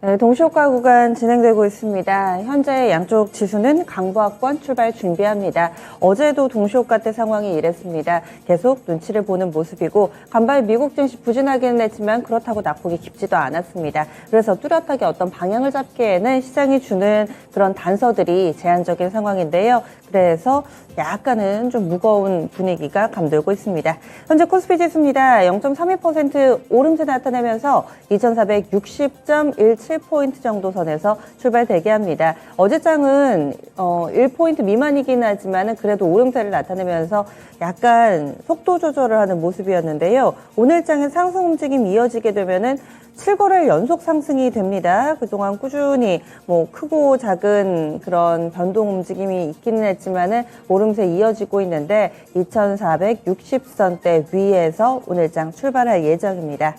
네, 동시효과 구간 진행되고 있습니다. 현재 양쪽 지수는 강보합권 출발 준비합니다. 어제도 동시효과 때 상황이 이랬습니다. 계속 눈치를 보는 모습이고 간밤에 미국 증시 부진하기는 했지만 그렇다고 낙폭이 깊지도 않았습니다. 그래서 뚜렷하게 어떤 방향을 잡기에는 시장이 주는 그런 단서들이 제한적인 상황인데요. 그래서 약간은 좀 무거운 분위기가 감돌고 있습니다. 현재 코스피 지수입니다. 0.32% 오름세 나타내면서 2460.17포인트 정도 선에서 출발 대기합니다. 어제 장은 1포인트 미만이긴 하지만 그래도 오름세를 나타내면서 약간 속도 조절을 하는 모습이었는데요. 오늘 장의 상승 움직임이 이어지게 되면은 7거래일 연속 상승이 됩니다. 그동안 꾸준히 크고 작은 그런 변동 움직임이 있기는 했지만은 오름세 이어지고 있는데 2460선대 위에서 오늘 장 출발할 예정입니다.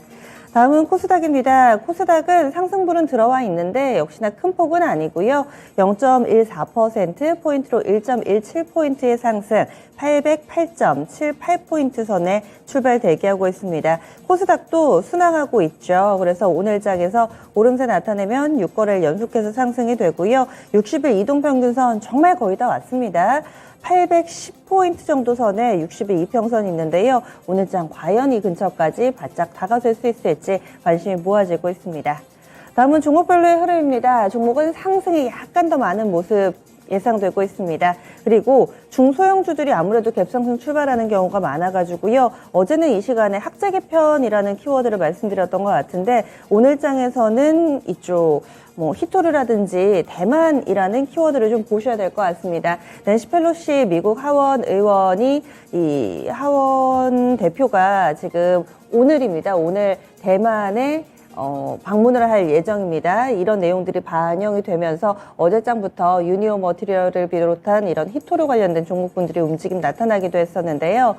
다음은 코스닥입니다. 코스닥은 상승분은 들어와 있는데 역시나 큰 폭은 아니고요. 0.14% 포인트로 1.17포인트의 상승, 808.78포인트 선에 출발 대기하고 있습니다. 코스닥도 순항하고 있죠. 그래서 오늘 장에서 오름세 나타내면 6거래일 연속해서 상승이 되고요. 60일 이동평균선 정말 거의 다 왔습니다. 810포인트 정도 선에 60일 이평선이 있는데요. 오늘 장 과연 이 근처까지 바짝 다가설 수 있을지 관심이 모아지고 있습니다. 다음은 종목별로의 흐름입니다. 종목은 상승이 약간 더 많은 모습 예상되고 있습니다. 그리고 중소형주들이 아무래도 갭상승 출발하는 경우가 많아가지고요. 어제는 이 시간에 학제 개편이라는 키워드를 말씀드렸던 것 같은데 오늘 장에서는 이쪽 히토르라든지 대만이라는 키워드를 좀 보셔야 될 것 같습니다. 낸시 펠로시 미국 하원 의원이 이 하원 대표가 지금 오늘입니다. 오늘 대만에 방문을 할 예정입니다. 이런 내용들이 반영이 되면서 어제장부터 유니온 머티리얼을 비롯한 이런 히토르 관련된 종목군들이 움직임 나타나기도 했었는데요.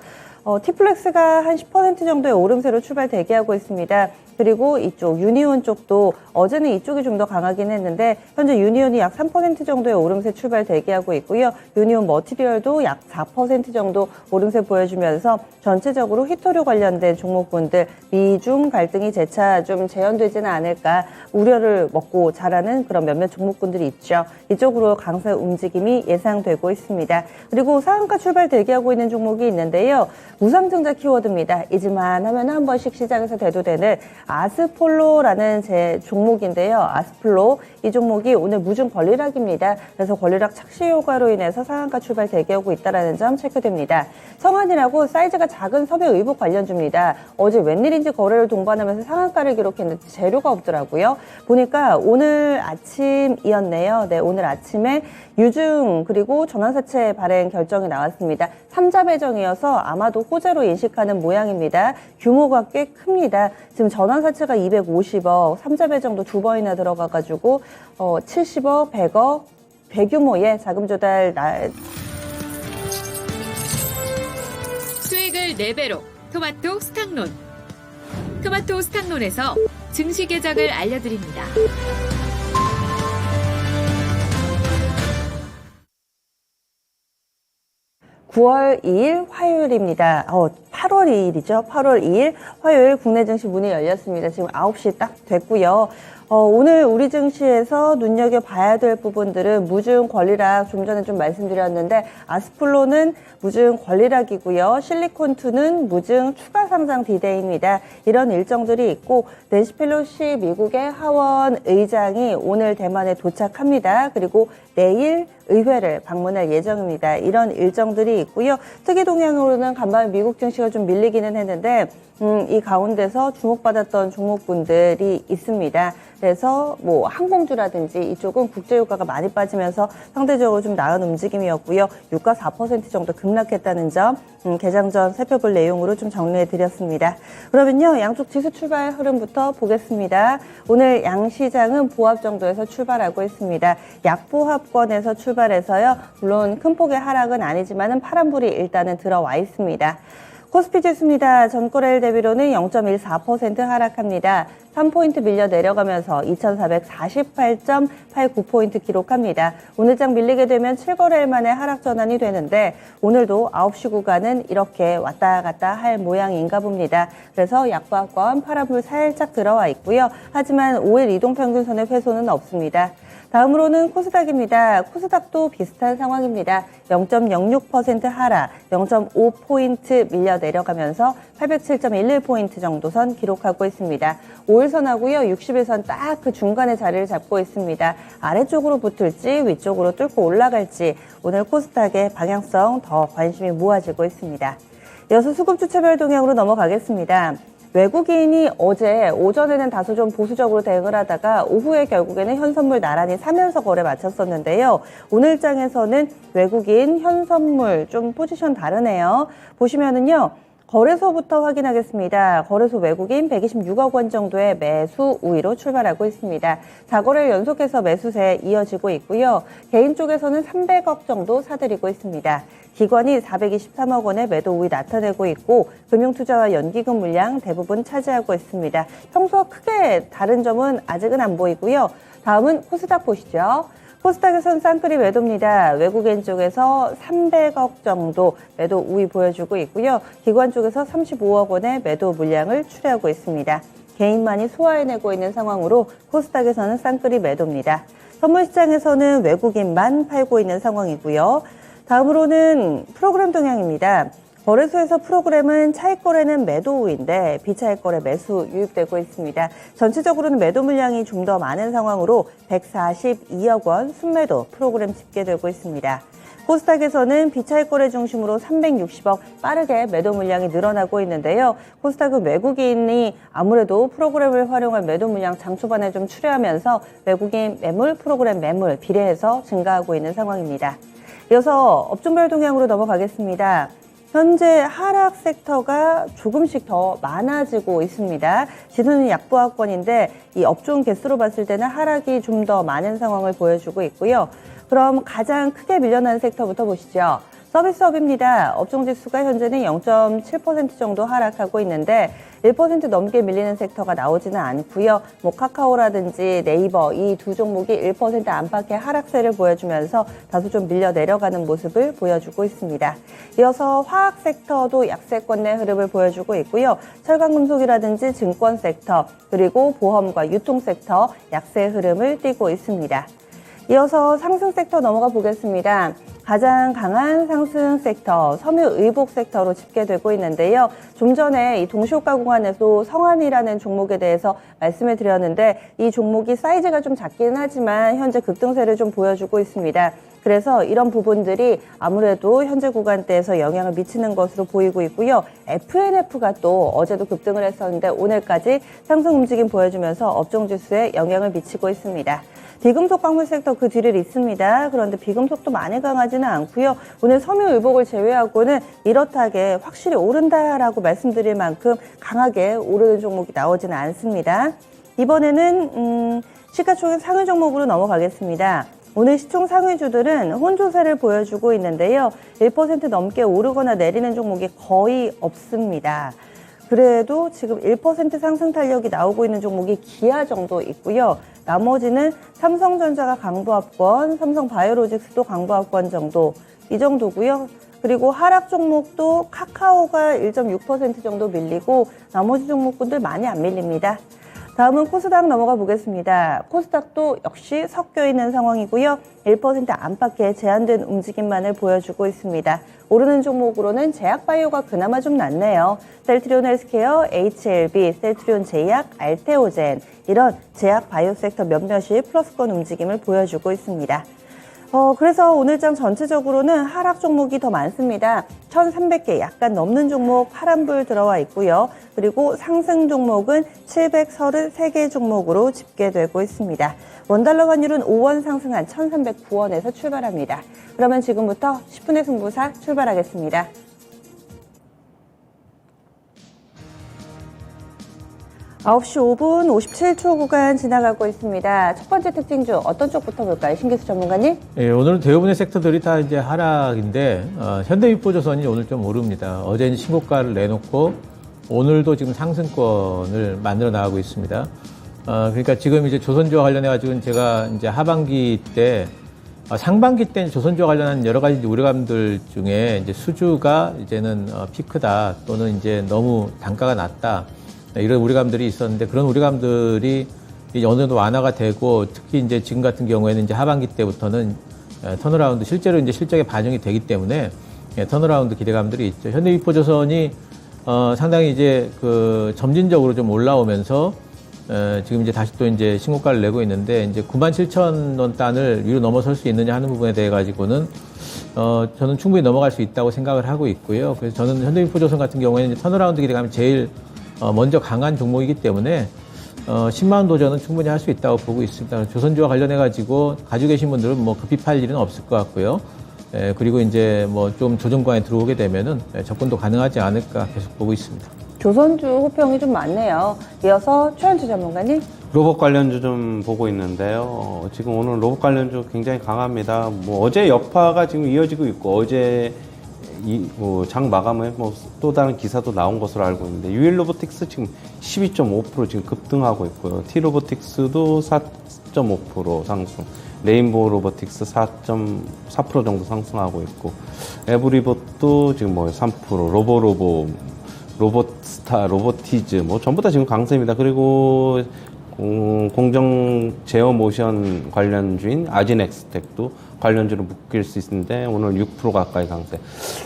티플렉스가 한 10% 정도의 오름세로 출발 대기하고 있습니다. 그리고 이쪽 유니온 쪽도 어제는 이쪽이 좀 더 강하긴 했는데 현재 유니온이 약 3% 정도의 오름세 출발 대기하고 있고요. 유니온 머티리얼도 약 4% 정도 오름세 보여주면서 전체적으로 히토류 관련된 종목군들 미중 갈등이 재차 좀 재현되지는 않을까 우려를 먹고 자라는 그런 몇몇 종목군들이 있죠. 이쪽으로 강세 움직임이 예상되고 있습니다. 그리고 상한가 출발 대기하고 있는 종목이 있는데요. 무상증자 키워드입니다. 잊을만 하면 한 번씩 시장에서 대두되는 아스폴로라는 제 종목인데요. 아스플로 이 종목이 오늘 무중 권리락입니다. 그래서 권리락 착시 효과로 인해서 상한가 출발 대기하고 있다는 점 체크됩니다. 성한이라고 사이즈가 작은 섭외 의복 관련주입니다. 어제 웬일인지 거래를 동반하면서 상한가를 기록했는데 재료가 없더라고요. 보니까 오늘 아침이었네요. 네, 오늘 아침에 유증 그리고 전환사채 발행 결정이 나왔습니다. 3자 배정이어서 아마도 호재로 인식하는 모양입니다. 규모가 꽤 큽니다. 지금 전환사채가 250억, 3자 배정도 2번이나 들어가가지고 70억, 100억 대규모의 자금 조달 수익을 4배로 토마토 스탁론. 토마토 스탁론에서 증시 계작을 알려드립니다. (9월 2일) 화요일입니다. 8월 2일이죠. 8월 2일 화요일 국내 증시 문이 열렸습니다. 지금 9시 딱 됐고요. 오늘 우리 증시에서 눈여겨봐야 될 부분들은 무증 권리락 좀 전에 좀 말씀드렸는데 아스플로는 무증 권리락이고요. 실리콘2는 무증 추가 상장 디데이입니다. 이런 일정들이 있고 낸시 펠로시 미국의 하원 의장이 오늘 대만에 도착합니다. 그리고 내일 의회를 방문할 예정입니다. 이런 일정들이 있고요. 특이 동향으로는 간밤에 미국 증시가 좀 밀리기는 했는데 이 가운데서 주목받았던 종목군들이 있습니다. 그래서 항공주라든지 이쪽은 국제유가가 많이 빠지면서 상대적으로 좀 나은 움직임이었고요. 유가 4% 정도 급락했다는 점 개장 전 살펴볼 내용으로 좀 정리해드렸습니다. 그러면요. 양쪽 지수 출발 흐름부터 보겠습니다. 오늘 양시장은 보합 정도에서 출발하고 있습니다. 약보합권에서 출발해서요. 물론 큰 폭의 하락은 아니지만 파란불이 일단은 들어와 있습니다. 코스피 지수입니다. 전거래일 대비로는 0.14% 하락합니다. 3포인트 밀려 내려가면서 2448.89포인트 기록합니다. 오늘장 밀리게 되면 7거래일 만에 하락 전환이 되는데 오늘도 9시 구간은 이렇게 왔다 갔다 할 모양인가 봅니다. 그래서 약보합권 파란불 살짝 들어와 있고요. 하지만 5일 이동평균선의 훼손은 없습니다. 다음으로는 코스닥입니다. 코스닥도 비슷한 상황입니다. 0.06% 하락, 0.5포인트 밀려 내려가면서 807.11포인트 정도 선 기록하고 있습니다. 5일선하고요, 60일선 딱 그 중간에 자리를 잡고 있습니다. 아래쪽으로 붙을지 위쪽으로 뚫고 올라갈지 오늘 코스닥의 방향성 더 관심이 모아지고 있습니다. 이어서 수급주체별 동향으로 넘어가겠습니다. 외국인이 어제 오전에는 다소 좀 보수적으로 대응을 하다가 오후에 결국에는 현선물 나란히 사면서 거래 마쳤었는데요. 오늘장에서는 외국인 현선물 좀 포지션 다르네요. 보시면은요. 거래소부터 확인하겠습니다. 거래소 외국인 126억 원 정도의 매수 우위로 출발하고 있습니다. 4거래일 연속해서 매수세 이어지고 있고요. 개인 쪽에서는 300억 정도 사들이고 있습니다. 기관이 423억 원의 매도 우위 나타내고 있고 금융투자와 연기금 물량 대부분 차지하고 있습니다. 평소와 크게 다른 점은 아직은 안 보이고요. 다음은 코스닥 보시죠. 코스닥에서는 쌍끌이 매도입니다. 외국인 쪽에서 300억 정도 매도 우위 보여주고 있고요. 기관 쪽에서 35억 원의 매도 물량을 추리하고 있습니다. 개인만이 소화해내고 있는 상황으로 코스닥에서는 쌍끌이 매도입니다. 선물시장에서는 외국인만 팔고 있는 상황이고요. 다음으로는 프로그램 동향입니다. 거래소에서 프로그램은 차익 거래는 매도 우위인데 비차익 거래 매수 유입되고 있습니다. 전체적으로는 매도 물량이 좀 더 많은 상황으로 142억 원 순매도 프로그램 집계되고 있습니다. 코스닥에서는 비차익 거래 중심으로 360억 빠르게 매도 물량이 늘어나고 있는데요. 코스닥은 외국인이 아무래도 프로그램을 활용한 매도 물량 장초반에 좀 추려하면서 외국인 매물, 프로그램 매물 비례해서 증가하고 있는 상황입니다. 이어서 업종별 동향으로 넘어가겠습니다. 현재 하락 섹터가 조금씩 더 많아지고 있습니다. 지수는 약보합권인데 이 업종 개수로 봤을 때는 하락이 좀 더 많은 상황을 보여주고 있고요. 그럼 가장 크게 밀려난 섹터부터 보시죠. 서비스업입니다. 업종지수가 현재는 0.7% 정도 하락하고 있는데 1% 넘게 밀리는 섹터가 나오지는 않고요. 카카오라든지 네이버 이 두 종목이 1% 안팎의 하락세를 보여주면서 다소 좀 밀려 내려가는 모습을 보여주고 있습니다. 이어서 화학 섹터도 약세권 내 흐름을 보여주고 있고요. 철강금속이라든지 증권 섹터 그리고 보험과 유통 섹터 약세 흐름을 띠고 있습니다. 이어서 상승 섹터 넘어가 보겠습니다. 가장 강한 상승 섹터, 섬유의복 섹터로 집계되고 있는데요. 좀 전에 이 동시효과 구간에서 성한이라는 종목에 대해서 말씀을 드렸는데 이 종목이 사이즈가 좀 작기는 하지만 현재 급등세를 좀 보여주고 있습니다. 그래서 이런 부분들이 아무래도 현재 구간대에서 영향을 미치는 것으로 보이고 있고요. FNF가 또 어제도 급등을 했었는데 오늘까지 상승 움직임 보여주면서 업종지수에 영향을 미치고 있습니다. 비금속 광물 섹터 그 뒤를 잇습니다. 그런데 비금속도 많이 강하지는 않고요. 오늘 섬유의복을 제외하고는 이렇다게 확실히 오른다라고 말씀드릴 만큼 강하게 오르는 종목이 나오지는 않습니다. 이번에는 시가총액 상위 종목으로 넘어가겠습니다. 오늘 시총 상위주들은 혼조세를 보여주고 있는데요. 1% 넘게 오르거나 내리는 종목이 거의 없습니다. 그래도 지금 1% 상승 탄력이 나오고 있는 종목이 기아 정도 있고요. 나머지는 삼성전자가 강보합권, 삼성바이오로직스도 강보합권 정도, 이 정도고요. 그리고 하락 종목도 카카오가 1.6% 정도 밀리고 나머지 종목군들 많이 안 밀립니다. 다음은 코스닥 넘어가 보겠습니다. 코스닥도 역시 섞여 있는 상황이고요. 1% 안팎의 제한된 움직임만을 보여주고 있습니다. 오르는 종목으로는 제약바이오가 그나마 좀 낫네요. 셀트리온 헬스케어, HLB, 셀트리온 제약, 알테오젠 이런 제약바이오 섹터 몇몇이 플러스권 움직임을 보여주고 있습니다. 그래서 오늘장 전체적으로는 하락 종목이 더 많습니다. 1,300개 약간 넘는 종목 파란불 들어와 있고요. 그리고 상승 종목은 733개 종목으로 집계되고 있습니다. 원달러 환율은 5원 상승한 1,309원에서 출발합니다. 그러면 지금부터 10분의 승부사 출발하겠습니다. 9시 5분 57초 구간 지나가고 있습니다. 첫 번째 특징주 어떤 쪽부터 볼까요? 신기수 전문가님? 예, 오늘은 대부분의 섹터들이 다 이제 하락인데, 현대유포조선이 오늘 좀 오릅니다. 어제는 신고가를 내놓고, 오늘도 지금 상승권을 만들어 나가고 있습니다. 그러니까 지금 이제 조선주와 관련해가지고 제가 이제 하반기 때, 상반기 때 조선주와 관련한 여러 가지 우려감들 중에 이제 수주가 이제는 피크다 또는 이제 너무 단가가 낮다. 이런 우려감들이 있었는데 그런 우려감들이 어느 정도 완화가 되고 특히 이제 지금 같은 경우에는 이제 하반기 때부터는 턴어라운드 실제로 이제 실적에 반영이 되기 때문에 턴어라운드 기대감들이 있죠. 현대유포조선이 상당히 이제 그 점진적으로 좀 올라오면서 지금 이제 다시 또 이제 신고가를 내고 있는데 이제 97,000원 단을 위로 넘어설 수 있느냐 하는 부분에 대해 가지고는 저는 충분히 넘어갈 수 있다고 생각을 하고 있고요. 그래서 저는 현대유포조선 같은 경우에는 이제 턴어라운드 기대감이 제일 먼저 강한 종목이기 때문에 10만 원 도전은 충분히 할 수 있다고 보고 있습니다. 조선주와 관련해 가지고 가지고 계신 분들은 뭐 급히 팔 일은 없을 것 같고요. 그리고 이제 뭐 좀 조정권에 들어오게 되면은 접근도 가능하지 않을까 계속 보고 있습니다. 조선주 호평이 좀 많네요. 이어서 최현주 전문가님? 로봇 관련주 좀 보고 있는데요. 지금 오늘 로봇 관련주 굉장히 강합니다. 뭐 어제 여파가 지금 이어지고 있고 어제 장 마감에 뭐 또 다른 기사도 나온 것으로 알고 있는데 유일 로보틱스 지금 12.5% 지금 급등하고 있고요. T 로보틱스도 4.5% 상승, 레인보우 로보틱스 4.4% 정도 상승하고 있고 에브리봇도 지금 뭐 3%, 로보로보, 로봇스타, 로보티즈 뭐 전부 다 지금 강세입니다. 그리고 공정 제어 모션 관련주인 아진엑스텍도 관련주로 묶일 수 있는데 오늘 6% 가까이 강세.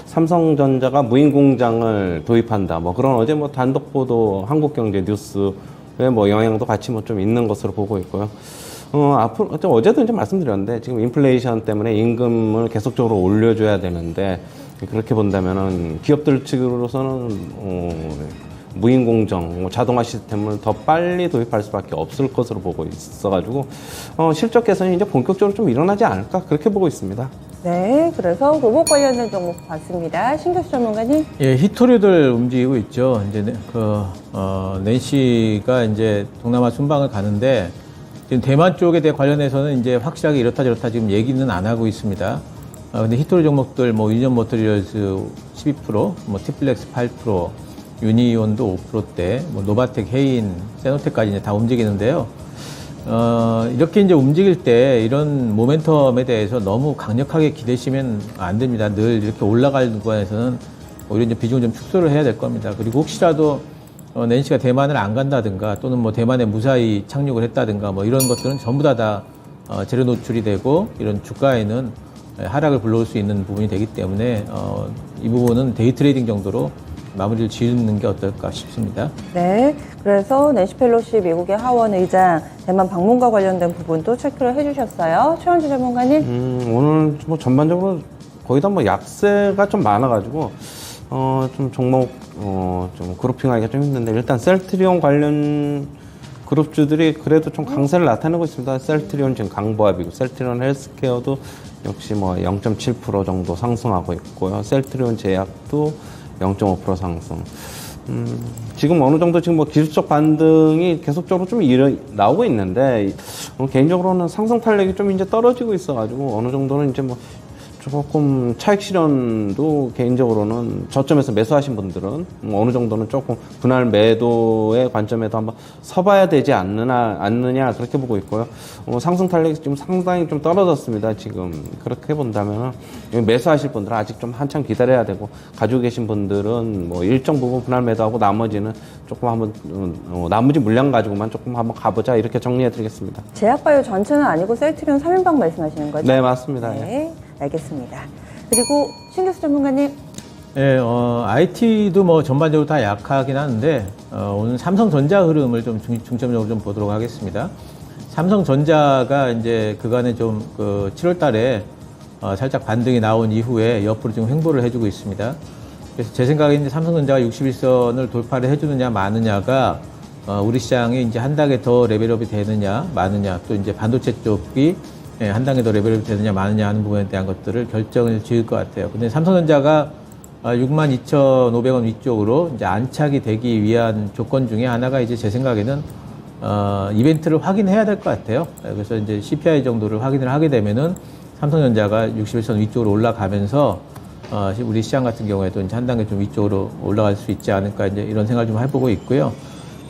삼성전자가 무인 공장을 도입한다. 뭐 그런 어제 뭐 단독 보도 한국경제 뉴스에 뭐 영향도 같이 뭐 좀 있는 것으로 보고 있고요. 앞으로 어제도 이제 말씀드렸는데 지금 인플레이션 때문에 임금을 계속적으로 올려줘야 되는데 그렇게 본다면은 기업들 측으로서는 무인 공정, 자동화 시스템을 더 빨리 도입할 수밖에 없을 것으로 보고 있어가지고 실적 개선이 이제 본격적으로 좀 일어나지 않을까 그렇게 보고 있습니다. 네, 그래서 로봇 관련된 종목 봤습니다. 신기수 전문가님? 예, 히토류들 움직이고 있죠. 이제 낸시가 이제 동남아 순방을 가는데 지금 대만 쪽에 대해 관련해서는 이제 확실하게 이렇다 저렇다 지금 얘기는 안 하고 있습니다. 근데 히토류 종목들 뭐 유니온 모터리얼스 12%, 뭐 티플렉스 8%, 유니온도 5%대, 뭐 노바텍, 헤인, 세노텍까지 이제 다 움직이는데요. 이렇게 이제 움직일 때 이런 모멘텀에 대해서 너무 강력하게 기대시면 안 됩니다. 늘 이렇게 올라갈 구간에서는 오히려 이제 비중을 좀 축소를 해야 될 겁니다. 그리고 혹시라도 낸시가 대만을 안 간다든가 또는 뭐 대만에 무사히 착륙을 했다든가 뭐 이런 것들은 전부 다 재료 노출이 되고 이런 주가에는 하락을 불러올 수 있는 부분이 되기 때문에 이 부분은 데이 트레이딩 정도로 마무리를 지으는 게 어떨까 싶습니다. 네, 그래서 낸시 펠로시 미국의 하원 의장 대만 방문과 관련된 부분도 체크를 해주셨어요. 최원주 전문가님? 오늘 뭐 전반적으로 거의 다 뭐 약세가 좀 많아가지고 좀 종목 좀 그룹핑하기가 좀 힘든데 일단 셀트리온 관련 그룹주들이 그래도 좀 강세를 나타내고 있습니다. 셀트리온 지금 강보합이고 셀트리온 헬스케어도 역시 뭐 0.7% 정도 상승하고 있고요. 셀트리온 제약도 0.5% 상승. 지금 어느 정도 지금 뭐 기술적 반등이 계속적으로 좀 나오고 있는데, 개인적으로는 상승 탄력이 좀 이제 떨어지고 있어가지고, 어느 정도는 이제 뭐 조금 차익 실현도 개인적으로는 저점에서 매수하신 분들은 어느 정도는 조금 분할 매도의 관점에도 한번 서봐야 되지 않느냐 그렇게 보고 있고요. 상승 탄력이 지금 상당히 좀 떨어졌습니다. 지금 그렇게 본다면 매수하실 분들은 아직 좀 한참 기다려야 되고 가지고 계신 분들은 뭐 일정 부분 분할 매도하고 나머지는 조금 한번 나머지 물량 가지고만 조금 한번 가보자 이렇게 정리해드리겠습니다. 제약바이오 전체는 아니고 셀트리온 3인방 말씀하시는 거죠? 네, 맞습니다. 네. 알겠습니다. 그리고 신기수 전문가님. 네, IT도 뭐 전반적으로 다 약하긴 하는데, 오늘 삼성전자 흐름을 좀 중점적으로 좀 보도록 하겠습니다. 삼성전자가 이제 그간에 좀 7월 달에 살짝 반등이 나온 이후에 옆으로 지금 횡보를 해주고 있습니다. 그래서 제 생각에 이제 삼성전자가 61선을 돌파를 해주느냐 마느냐가 우리 시장에 이제 한 단계 더 레벨업이 되느냐 마느냐 또 이제 반도체 쪽이 한 단계 더 레벨업이 되느냐 마느냐 하는 부분에 대한 것들을 결정을 지을 것 같아요. 근데 삼성전자가 62,500원 위쪽으로 이제 안착이 되기 위한 조건 중에 하나가 이제 제 생각에는 이벤트를 확인해야 될 것 같아요. 그래서 이제 CPI 정도를 확인을 하게 되면은 삼성전자가 61선 위쪽으로 올라가면서 우리 시장 같은 경우에도 이제 한 단계 좀 위쪽으로 올라갈 수 있지 않을까 이제 이런 생각을 좀 해보고 있고요.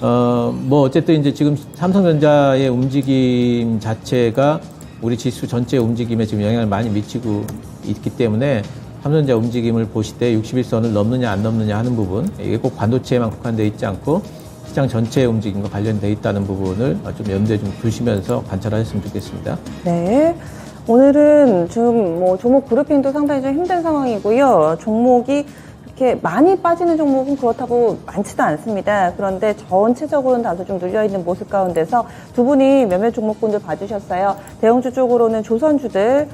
뭐 어쨌든 이제 지금 삼성전자의 움직임 자체가 우리 지수 전체 움직임에 지금 영향을 많이 미치고 있기 때문에 삼성전자 움직임을 보실 때 61선을 넘느냐 안 넘느냐 하는 부분, 이게 꼭 반도체에만 국한되어 있지 않고 시장 전체의 움직임과 관련되어 있다는 부분을 좀 염두에 좀 두시면서 관찰하셨으면 좋겠습니다. 네. 오늘은 지금 뭐 종목 그룹핑도 상당히 좀 힘든 상황이고요. 종목이 이렇게 많이 빠지는 종목은 그렇다고 많지도 않습니다. 그런데 전체적으로는 다소 좀 눌려있는 모습 가운데서 두 분이 몇몇 종목군들 봐주셨어요. 대형주 쪽으로는 조선주들,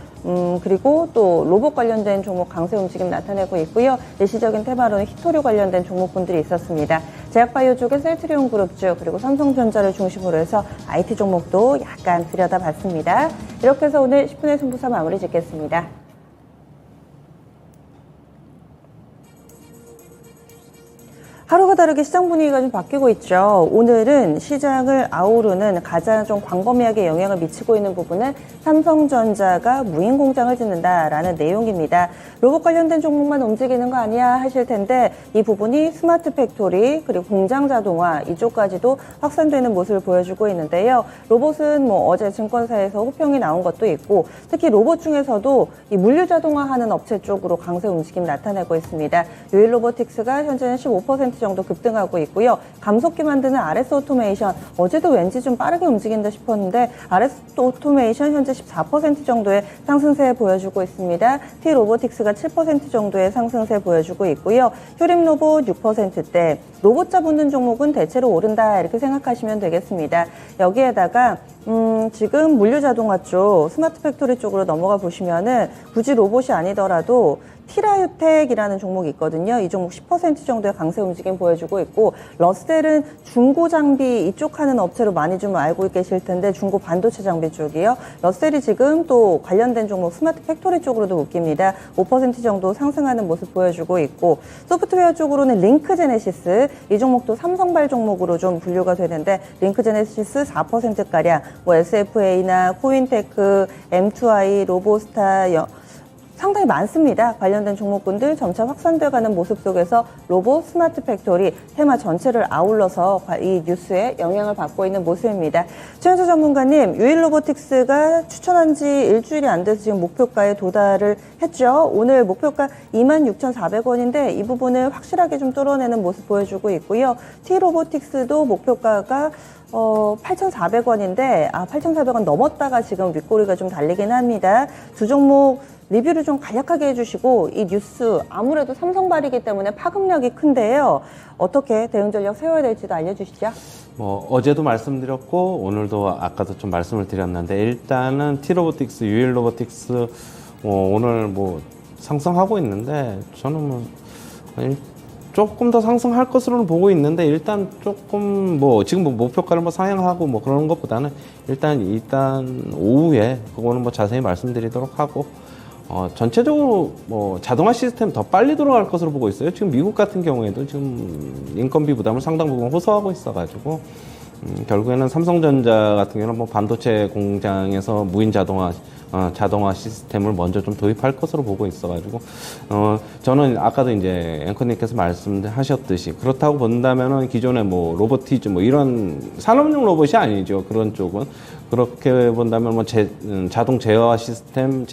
그리고 또 로봇 관련된 종목 강세 움직임 나타내고 있고요. 일시적인 테마로는 히토류 관련된 종목군들이 있었습니다. 제약바이오 쪽에 셀트리온 그룹주, 그리고 삼성전자를 중심으로 해서 IT 종목도 약간 들여다봤습니다. 이렇게 해서 오늘 10분의 승부사 마무리 짓겠습니다. 하루가 다르게 시장 분위기가 좀 바뀌고 있죠. 오늘은 시장을 아우르는 가장 좀 광범위하게 영향을 미치고 있는 부분은 삼성전자가 무인 공장을 짓는다라는 내용입니다. 로봇 관련된 종목만 움직이는 거 아니야 하실 텐데 이 부분이 스마트 팩토리 그리고 공장 자동화 이쪽까지도 확산되는 모습을 보여주고 있는데요. 로봇은 뭐 어제 증권사에서 호평이 나온 것도 있고 특히 로봇 중에서도 이 물류 자동화하는 업체 쪽으로 강세 움직임 나타내고 있습니다. 유일 로보틱스가 현재는 15% 정도 급등하고 있고요. 감속기 만드는 RS 오토메이션 어제도 왠지 좀 빠르게 움직인다 싶었는데 RS 오토메이션 현재 14% 정도의 상승세 보여주고 있습니다. T 로보틱스가 7% 정도의 상승세 보여주고 있고요. 효림 로봇 6%대 로봇 잡는 종목은 대체로 오른다 이렇게 생각하시면 되겠습니다. 여기에다가 지금 물류 자동화 쪽 스마트 팩토리 쪽으로 넘어가 보시면은 굳이 로봇이 아니더라도 티라유텍이라는 종목이 있거든요. 이 종목 10% 정도의 강세 움직임 보여주고 있고 러셀은 중고 장비 이쪽 하는 업체로 많이 좀 알고 계실 텐데 중고 반도체 장비 쪽이요. 러셀이 지금 또 관련된 종목 스마트 팩토리 쪽으로도 묶입니다. 5% 정도 상승하는 모습 보여주고 있고 소프트웨어 쪽으로는 링크제네시스 이 종목도 삼성발 종목으로 좀 분류가 되는데 링크제네시스 4%가량 뭐 SFA나 코인테크, M2i, 로보스타 상당히 많습니다. 관련된 종목군들 점차 확산되어가는 모습 속에서 로봇, 스마트 팩토리, 테마 전체를 아울러서 이 뉴스에 영향을 받고 있는 모습입니다. 최현수 전문가님, 유일 로보틱스가 추천한 지 일주일이 안 돼서 지금 목표가에 도달을 했죠. 오늘 목표가 26,400원인데 이 부분을 확실하게 좀 뚫어내는 모습 보여주고 있고요. T 로보틱스도 목표가가 8,400원인데 8,400원 넘었다가 지금 윗꼬리가 좀 달리긴 합니다. 두 종목 리뷰를 좀 간략하게 해주시고 이 뉴스 아무래도 삼성발이기 때문에 파급력이 큰데요. 어떻게 대응 전략 세워야 될지도 알려주시죠. 어제도 말씀드렸고 오늘도 아까도 좀 말씀을 드렸는데 일단은 T로보틱스, 유일 로보틱스 오늘 상승하고 있는데 저는 조금 더 상승할 것으로는 보고 있는데 일단 조금 지금 목표가를 상향하고 그런 것보다는 일단 오후에 그거는 자세히 말씀드리도록 하고 전체적으로 자동화 시스템 더 빨리 돌아갈 것으로 보고 있어요. 지금 미국 같은 경우에도 지금 인건비 부담을 상당 부분 호소하고 있어가지고 결국에는 삼성전자 같은 경우는 반도체 공장에서 무인 자동화 시스템을 먼저 좀 도입할 것으로 보고 있어가지고 저는 아까도 이제 앵커님께서 말씀하셨듯이 그렇다고 본다면은 기존의 로보티즈 이런 산업용 로봇이 아니죠. 그런 쪽은 그렇게 본다면 자동 제어 시스템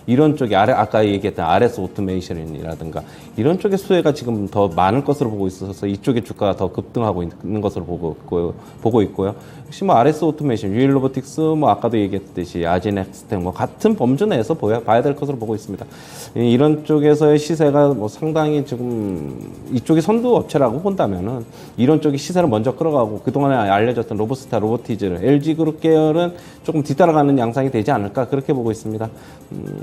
이런 쪽이 아까 얘기했던 RS 오토메이션이라든가 이런 쪽의 수혜가 지금 더 많을 것으로 보고 있어서 이쪽의 주가가 더 급등하고 있는 것으로 보고 있고요. 역시 RS 오토메이션, 유일 로보틱스 아까도 얘기했듯이 아지넥스텍 같은 범주 내에서 봐야 될 것으로 보고 있습니다. 이런 쪽에서의 시세가 상당히 지금 이쪽이 선두 업체라고 본다면은 이런 쪽이 시세를 먼저 끌어가고 그동안에 알려졌던 로보스타, 로보티즈, LG 그룹 계열은 조금 뒤따라가는 양상이 되지 않을까 그렇게 보고 있습니다.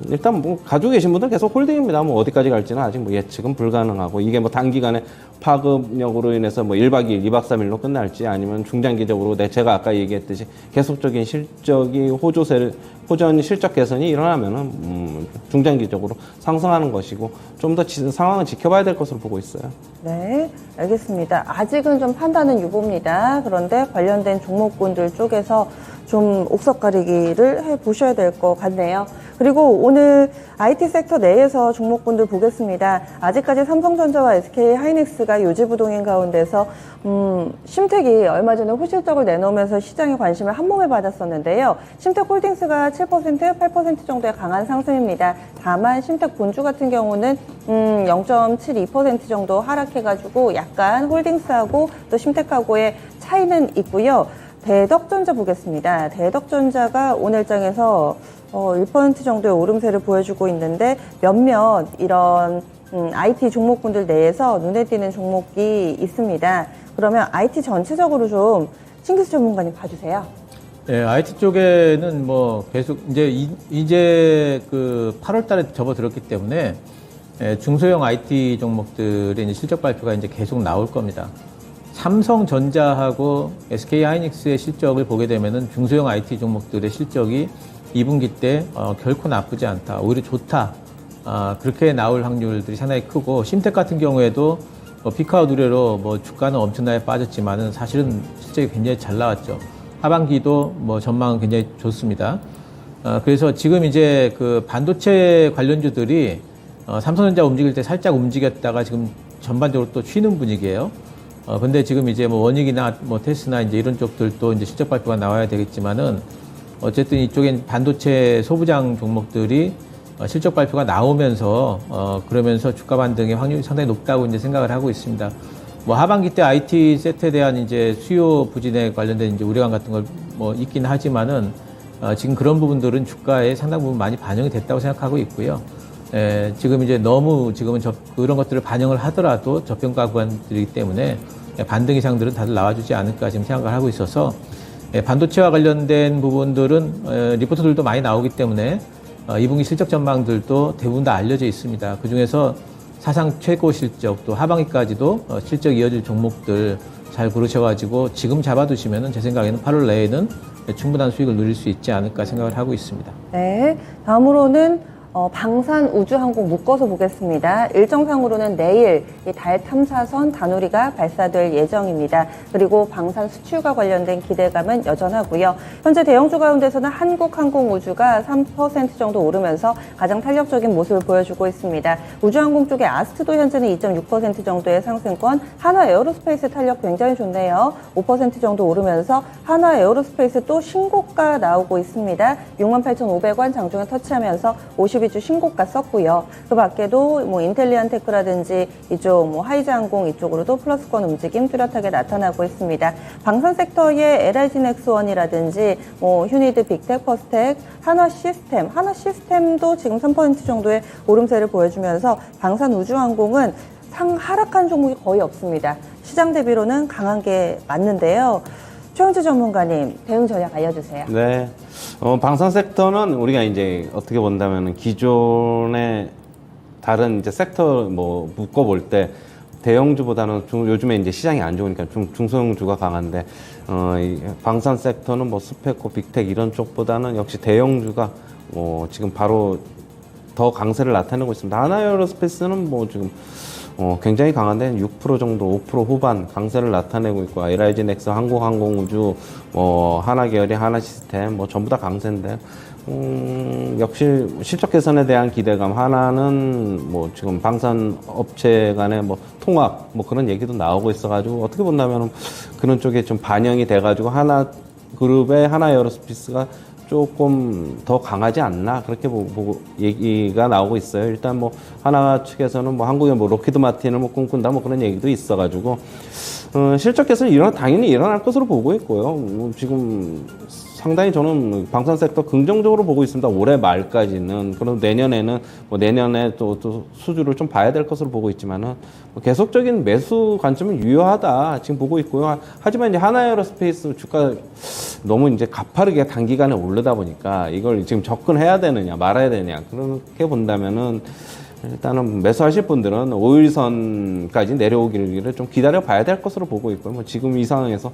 일단 가지고 계신 분들 계속 홀딩입니다. 어디까지 갈지는 아직 예측은 불가능하고 이게 단기간에 파급력으로 인해서 뭐 1박 2일, 2박 3일로 끝날지 아니면 중장기적으로 제가 아까 얘기했듯이 계속적인 실적이 호전 실적 개선이 일어나면은 중장기적으로 상승하는 것이고 좀 더 상황을 지켜봐야 될 것으로 보고 있어요. 네, 알겠습니다. 아직은 좀 판단은 유보입니다. 그런데 관련된 종목군들 쪽에서 좀 옥석 가리기를 해보셔야 될 것 같네요. 그리고 오늘 IT 섹터 내에서 종목군들 보겠습니다. 아직까지 삼성전자와 SK 하이닉스가 요지부동인 가운데서 심택이 얼마 전에 호실적을 내놓으면서 시장의 관심을 한몸에 받았었는데요. 심택홀딩스가 7%, 8% 정도의 강한 상승입니다. 다만 심택 본주 같은 경우는 0.72% 정도 하락해가지고 약간 홀딩스하고 또 심택하고의 차이는 있고요. 대덕전자 보겠습니다. 대덕전자가 오늘장에서 1% 정도의 오름세를 보여주고 있는데 몇몇 이런 IT 종목군들 내에서 눈에 띄는 종목이 있습니다. 그러면 IT 전체적으로 좀 신기수 전문가님 봐주세요. 네, IT 쪽에는 뭐 계속 이제 그 8월 달에 접어들었기 때문에 중소형 IT 종목들의 이제 실적 발표가 이제 계속 나올 겁니다. 삼성전자하고 SK 하이닉스의 실적을 보게 되면은 중소형 IT 종목들의 실적이 2분기 때 결코 나쁘지 않다, 오히려 좋다, 그렇게 나올 확률들이 상당히 크고, 심택 같은 경우에도 피크아웃 우려로 주가는 엄청나게 빠졌지만은 사실은 실적이 굉장히 잘 나왔죠. 하반기도 전망은 굉장히 좋습니다. 그래서 지금 이제 그 반도체 관련주들이 삼성전자 움직일 때 살짝 움직였다가 지금 전반적으로 또 쉬는 분위기예요. 근데 지금 이제 원익이나 테스나 이제 이런 쪽들도 이제 실적 발표가 나와야 되겠지만은, 어쨌든 이쪽엔 반도체 소부장 종목들이 실적 발표가 나오면서 그러면서 주가 반등의 확률이 상당히 높다고 이제 생각을 하고 있습니다. 하반기 때 IT 섹터에 대한 이제 수요 부진에 관련된 이제 우려감 같은 걸 있긴 하지만은 지금 그런 부분들은 주가에 상당 부분 많이 반영이 됐다고 생각하고 있고요. 지금 이제 너무 지금은 그런 것들을 반영을 하더라도 저평가 구간들이기 때문에 반등 이상들은 다들 나와주지 않을까 지금 생각을 하고 있어서, 반도체와 관련된 부분들은 리포트들도 많이 나오기 때문에 2분기 실적 전망들도 대부분 다 알려져 있습니다. 그 중에서 사상 최고 실적, 또 하반기까지도 실적 이어질 종목들 잘 고르셔가지고 지금 잡아두시면은 제 생각에는 8월 내에는 충분한 수익을 누릴 수 있지 않을까 생각을 하고 있습니다. 네, 다음으로는 방산 우주항공 묶어서 보겠습니다. 일정상으로는 내일 이 달 탐사선 다누리가 발사될 예정입니다. 그리고 방산 수출과 관련된 기대감은 여전하고요. 현재 대형주 가운데서는 한국항공우주가 3% 정도 오르면서 가장 탄력적인 모습을 보여주고 있습니다. 우주항공 쪽에 아스트도 현재는 2.6% 정도의 상승권, 한화에어로스페이스 탄력 굉장히 좋네요. 5% 정도 오르면서 한화에어로스페이스 또 신고가 나오고 있습니다. 68,500원 장중에 터치하면서 52주 신고가 썼고요. 그 밖에도 인텔리안테크라든지 이쪽 하이즈항공 이쪽으로도 플러스권 움직임 뚜렷하게 나타나고 있습니다. 방산 섹터의 LIG넥스원이라든지 휴니드, 빅텍, 퍼스텍, 하나시스템도 지금 3% 정도의 오름세를 보여주면서 방산 우주항공은 하락한 종목이 거의 없습니다. 시장 대비로는 강한 게 맞는데요. 최원재 전문가님, 대응 전략 알려주세요. 네. 방산 섹터는 우리가 이제 어떻게 본다면 기존의 다른 이제 섹터 묶어볼 때 대형주보다는 요즘에 이제 시장이 안 좋으니까 중소형주가 강한데, 이 방산 섹터는 스페코, 빅텍 이런 쪽보다는 역시 대형주가 지금 바로 더 강세를 나타내고 있습니다. 하나에어로스페이스는 지금 굉장히 강한데 6% 정도, 5% 후반 강세를 나타내고 있고, LIG넥스, 한국항공우주, 하나계열이 하나시스템, 전부 다 강세인데, 역시 실적 개선에 대한 기대감, 하나는 지금 방산 업체 간의 통합, 그런 얘기도 나오고 있어가지고, 어떻게 본다면 그런 쪽에 좀 반영이 돼가지고, 하나 그룹의 하나에어로스페이스가 조금 더 강하지 않나, 그렇게 보고 얘기가 나오고 있어요. 일단 하나 측에서는 한국의 로키드 마틴을 꿈꾼다, 그런 얘기도 있어가지고, 실적 개선이 당연히 일어날 것으로 보고 있고요. 지금 상당히 저는 방산 섹터 긍정적으로 보고 있습니다. 올해 말까지는. 그럼 내년에는 내년에 또 수주를 좀 봐야 될 것으로 보고 있지만은, 계속적인 매수 관점은 유효하다 지금 보고 있고요. 하지만 이제 하나에어로스페이스 주가 너무 이제 가파르게 단기간에 오르다 보니까 이걸 지금 접근해야 되느냐 말아야 되느냐, 그렇게 본다면은 일단은 매수하실 분들은 5일선까지 내려오기를 좀 기다려 봐야 될 것으로 보고 있고요. 뭐 지금 이 상황에서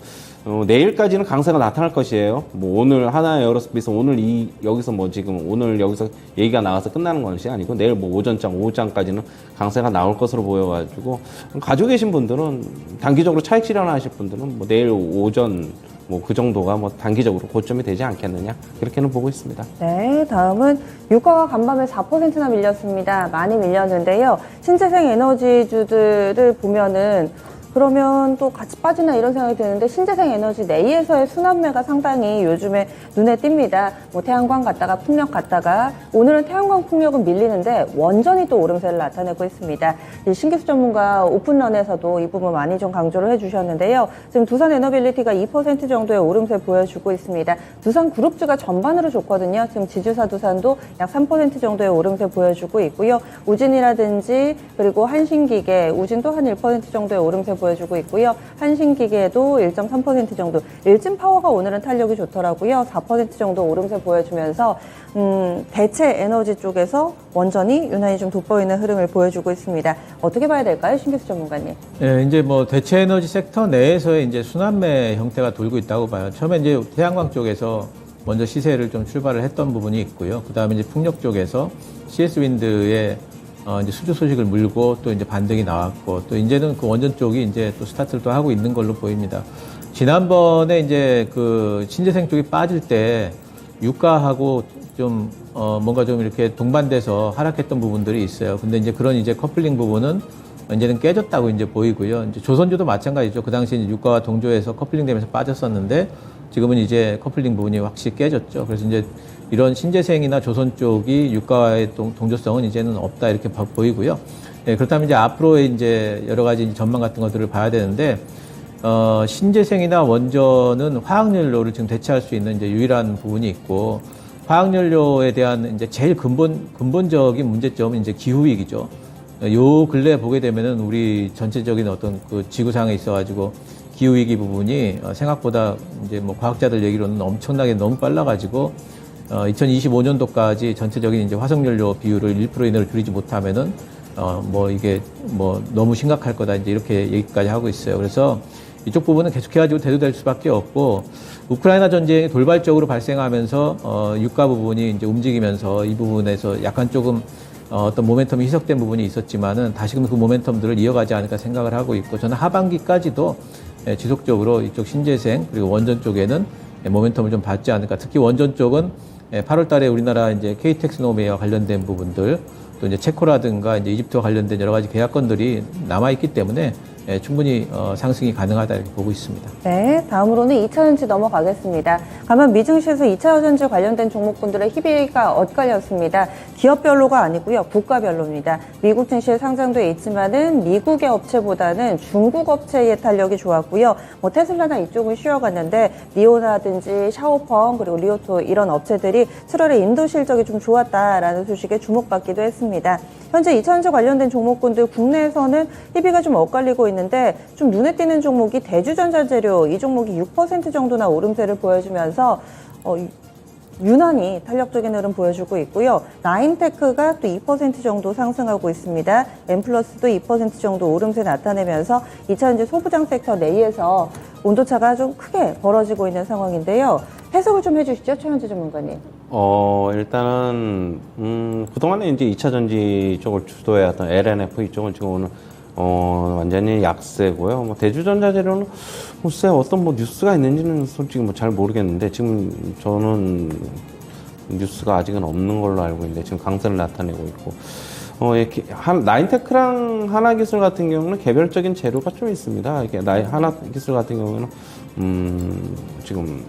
내일까지는 강세가 나타날 것이에요. 뭐 오늘 하나 에어로스페이스 오늘 여기서 뭐 지금 오늘 여기서 얘기가 나와서 끝나는 것이 아니고 내일 뭐 오전장, 오후장까지는 강세가 나올 것으로 보여가지고 가지고 계신 분들은 단기적으로 차익 실현하실 분들은 뭐 내일 오전 뭐 그 정도가 뭐 단기적으로 고점이 되지 않겠느냐 그렇게는 보고 있습니다. 네, 다음은 유가가 간밤에 4%나 밀렸습니다. 많이 밀렸는데요. 신재생 에너지주들을 보면은 그러면 또 같이 빠지나 이런 생각이 드는데 신재생 에너지 내에서의 순환매가 상당히 요즘에 눈에 띕니다. 뭐 태양광 갔다가 풍력 갔다가 오늘은 태양광 풍력은 밀리는데 원전이 또 오름세를 나타내고 있습니다. 이 신기수 전문가 오픈런에서도 이 부분 많이 좀 강조를 해주셨는데요. 지금 두산 에너빌리티가 2% 정도의 오름세 보여주고 있습니다. 두산 그룹주가 전반으로 좋거든요. 지금 지주사 두산도 약 3% 정도의 오름세 보여주고 있고요. 우진이라든지 그리고 한신기계, 우진도 한 1% 정도의 오름세 보여주고 있고요. 한신기계도 1.3% 정도. 일진파워가 오늘은 탄력이 좋더라고요. 4% 정도 오름세 보여주면서 대체 에너지 쪽에서 원전이 유난히 좀 돋보이는 흐름을 보여주고 있습니다. 어떻게 봐야 될까요, 신기수 전문가님? 예, 이제 뭐 대체 에너지 섹터 내에서의 이제 순환매 형태가 돌고 있다고 봐요. 처음에 이제 태양광 쪽에서 먼저 시세를 좀 출발을 했던 부분이 있고요. 그 다음에 이제 풍력 쪽에서 CS 윈드의 이제 수주 소식을 물고 또 이제 반등이 나왔고 또 이제는 그 원전 쪽이 이제 또 스타트를 또 하고 있는 걸로 보입니다. 지난번에 이제 그 신재생 쪽이 빠질 때 유가하고 좀 뭔가 좀 이렇게 동반돼서 하락했던 부분들이 있어요. 근데 이제 그런 이제 커플링 부분은 이제는 깨졌다고 이제 보이고요. 이제 조선주도 마찬가지죠. 그 당시에 유가와 동조해서 커플링 되면서 빠졌었는데 지금은 이제 커플링 부분이 확실히 깨졌죠. 그래서 이제 이런 신재생이나 조선 쪽이 유가와의 동조성은 이제는 없다 이렇게 보이고요. 예, 그렇다면 이제 앞으로의 이제 여러 가지 이제 전망 같은 것들을 봐야 되는데 신재생이나 원전은 화학연료를 지금 대체할 수 있는 이제 유일한 부분이 있고 화학연료에 대한 이제 제일 근본적인 문제점은 이제 기후위기죠. 요 근래 보게 되면은 우리 전체적인 어떤 그 지구상에 있어가지고 기후위기 부분이 생각보다 이제 뭐 과학자들 얘기로는 엄청나게 너무 빨라가지고 2025년도까지 전체적인 이제 화석연료 비율을 1% 이내로 줄이지 못하면은 뭐 이게 뭐 너무 심각할 거다 이제 이렇게 얘기까지 하고 있어요. 그래서 이쪽 부분은 계속해가지고 대두될 수밖에 없고 우크라이나 전쟁이 돌발적으로 발생하면서 유가 부분이 이제 움직이면서 이 부분에서 약간 조금 어떤 모멘텀이 희석된 부분이 있었지만은 다시금 그 모멘텀들을 이어가지 않을까 생각을 하고 있고 저는 하반기까지도 지속적으로 이쪽 신재생 그리고 원전 쪽에는 모멘텀을 좀 받지 않을까. 특히 원전 쪽은 8월 달에 우리나라 이제 KT엑스노메와 관련된 부분들 또 이제 체코라든가 이제 이집트와 관련된 여러 가지 계약건들이 남아있기 때문에 충분히 상승이 가능하다 이렇게 보고 있습니다. 네, 다음으로는 2차전지 넘어가겠습니다. 가만 미증시에서 2차전지 관련된 종목군들의 희비가 엇갈렸습니다. 기업별로가 아니고요, 국가별로입니다. 미국 증시에 상장돼 있지만은 미국의 업체보다는 중국 업체의 탄력이 좋았고요. 뭐 테슬라나 이쪽은 쉬어갔는데 니오라든지 샤오펑 그리고 리오토 이런 업체들이 7월에 인도 실적이 좀 좋았다라는 소식에 주목받기도 했습니다. 현재 2차전지 관련된 종목군들 국내에서는 희비가 좀 엇갈리고 있는데 좀 눈에 띄는 종목이 대주전자재료 이 종목이 6% 정도나 오름세를 보여주면서 유난히 탄력적인 흐름 보여주고 있고요. 나인테크가 또 2% 정도 상승하고 있습니다. 엠플러스도 2% 정도 오름세 나타내면서 2차전지 소부장 섹터 내에서 온도차가 좀 크게 벌어지고 있는 상황인데요. 해석을 좀 해주시죠, 최현재 전문가님. 일단은 그동안에 이제 2차 전지 쪽을 주도해왔던 LNF 이쪽은 지금 오늘 완전히 약세고요. 뭐 대주전자재료는 글쎄 어떤 뭐 뉴스가 있는지는 솔직히 뭐 잘 모르겠는데 지금 저는 뉴스가 아직은 없는 걸로 알고 있는데 지금 강세를 나타내고 있고 나인테크랑 하나기술 같은 경우는 개별적인 재료가 좀 있습니다. 이게 하나기술 같은 경우는 지금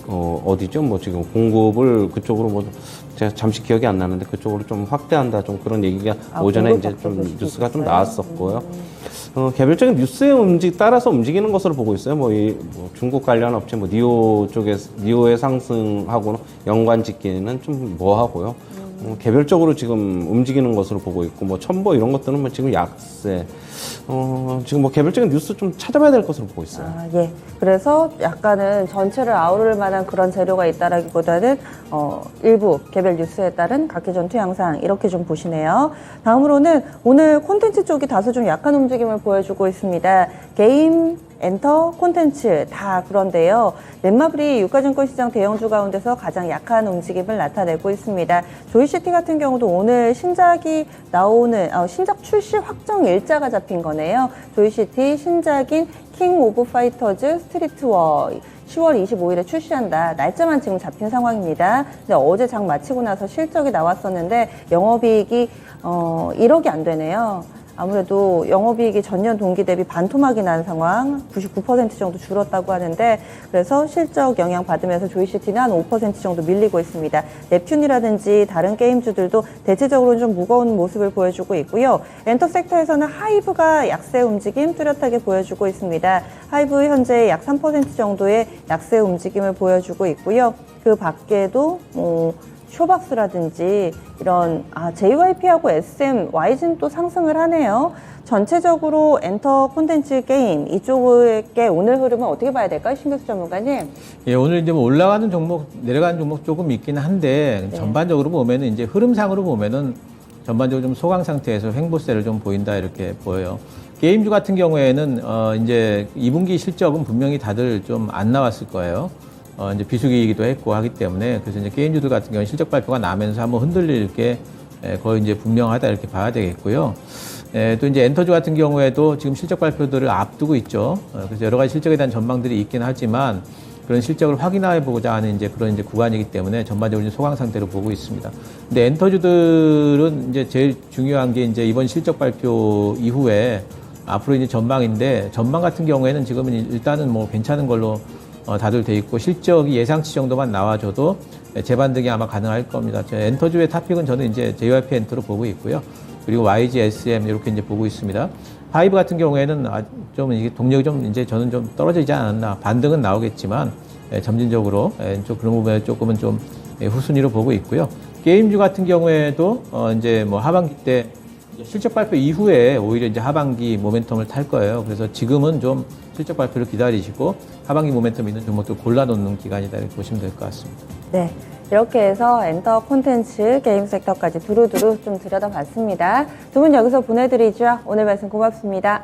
어디죠? 뭐 지금 공급을 그쪽으로 뭐 제가 잠시 기억이 안 나는데 그쪽으로 좀 확대한다 좀 그런 얘기가 오전에 이제 좀 뉴스가 좀 나왔었고요. 개별적인 뉴스의 따라서 움직이는 것으로 보고 있어요. 뭐 중국 관련 업체 니오의 상승하고는 연관 짓기는 좀 뭐하고요. 개별적으로 지금 움직이는 것으로 보고 있고, 뭐 첨보 이런 것들은 뭐 지금 약세. 지금 뭐 개별적인 뉴스 좀 찾아봐야 될 것으로 보고 있어요. 아, 예. 그래서 약간은 전체를 아우를 만한 그런 재료가 있다라기보다는 일부 개별 뉴스에 따른 각기 전투 양상 이렇게 좀 보시네요. 다음으로는 오늘 콘텐츠 쪽이 다소 좀 약한 움직임을 보여주고 있습니다. 게임, 엔터, 콘텐츠 다 그런데요. 넷마블이 유가증권 시장 대형주 가운데서 가장 약한 움직임을 나타내고 있습니다. 조이시티 같은 경우도 오늘 신작이 나오는 신작 출시 확정 일자가 잡힌 거네요. 조이시티 신작인 킹 오브 파이터즈 스트리트워 10월 25일에 출시한다. 날짜만 지금 잡힌 상황입니다. 근데 어제 장 마치고 나서 실적이 나왔었는데 영업이익이 1억이 안 되네요. 아무래도 영업이익이 전년 동기 대비 반토막이 난 상황, 99% 정도 줄었다고 하는데 그래서 실적 영향 받으면서 조이시티는 한 5% 정도 밀리고 있습니다. 넵튠이라든지 다른 게임주들도 대체적으로 좀 무거운 모습을 보여주고 있고요. 엔터 섹터에서는 하이브가 약세 움직임 뚜렷하게 보여주고 있습니다. 하이브 현재 약 3% 정도의 약세 움직임을 보여주고 있고요. 그 밖에도 쇼박스라든지 이런 JYP하고 SM, YG는 또 상승을 하네요. 전체적으로 엔터 콘텐츠 게임 이쪽의 오늘 흐름은 어떻게 봐야 될까요? 신교수 전문가님. 예, 오늘 이제 뭐 올라가는 종목, 내려가는 종목 조금 있긴 한데 네. 전반적으로 보면은 이제 흐름상으로 보면은 전반적으로 좀 소강 상태에서 횡보세를 좀 보인다 이렇게 보여요. 게임주 같은 경우에는 이제 2분기 실적은 분명히 다들 좀 안 나왔을 거예요. 이제 비수기이기도 했고 하기 때문에 그래서 이제 게임주들 같은 경우는 실적 발표가 나면서 한번 흔들릴 게 거의 이제 분명하다 이렇게 봐야 되겠고요. 또 이제 엔터주 같은 경우에도 지금 실적 발표들을 앞두고 있죠. 그래서 여러 가지 실적에 대한 전망들이 있긴 하지만 그런 실적을 확인해 보고자 하는 이제 그런 이제 구간이기 때문에 전반적으로 이제 소강 상태로 보고 있습니다. 근데 엔터주들은 이제 제일 중요한 게 이제 이번 실적 발표 이후에 앞으로 이제 전망인데 전망 같은 경우에는 지금은 일단은 뭐 괜찮은 걸로 다들 돼 있고 실적이 예상치 정도만 나와줘도 재반등이 아마 가능할 겁니다. 엔터주의 탑픽은 저는 이제 JYP 엔터로 보고 있고요. 그리고 YG, SM 이렇게 이제 보고 있습니다. 하이브 같은 경우에는 좀 이게 동력이 좀 이제 저는 좀 떨어지지 않았나 반등은 나오겠지만 점진적으로 좀 그런 부분에 조금은 좀 후순위로 보고 있고요. 게임주 같은 경우에도 이제 뭐 하반기 때 실적 발표 이후에 오히려 이제 하반기 모멘텀을 탈 거예요. 그래서 지금은 좀 실적 발표를 기다리시고 하반기 모멘텀 있는 종목들 골라놓는 기간이다 이렇게 보시면 될 것 같습니다. 네. 이렇게 해서 엔터 콘텐츠 게임 섹터까지 두루두루 좀 들여다봤습니다. 두 분 여기서 보내드리죠. 오늘 말씀 고맙습니다.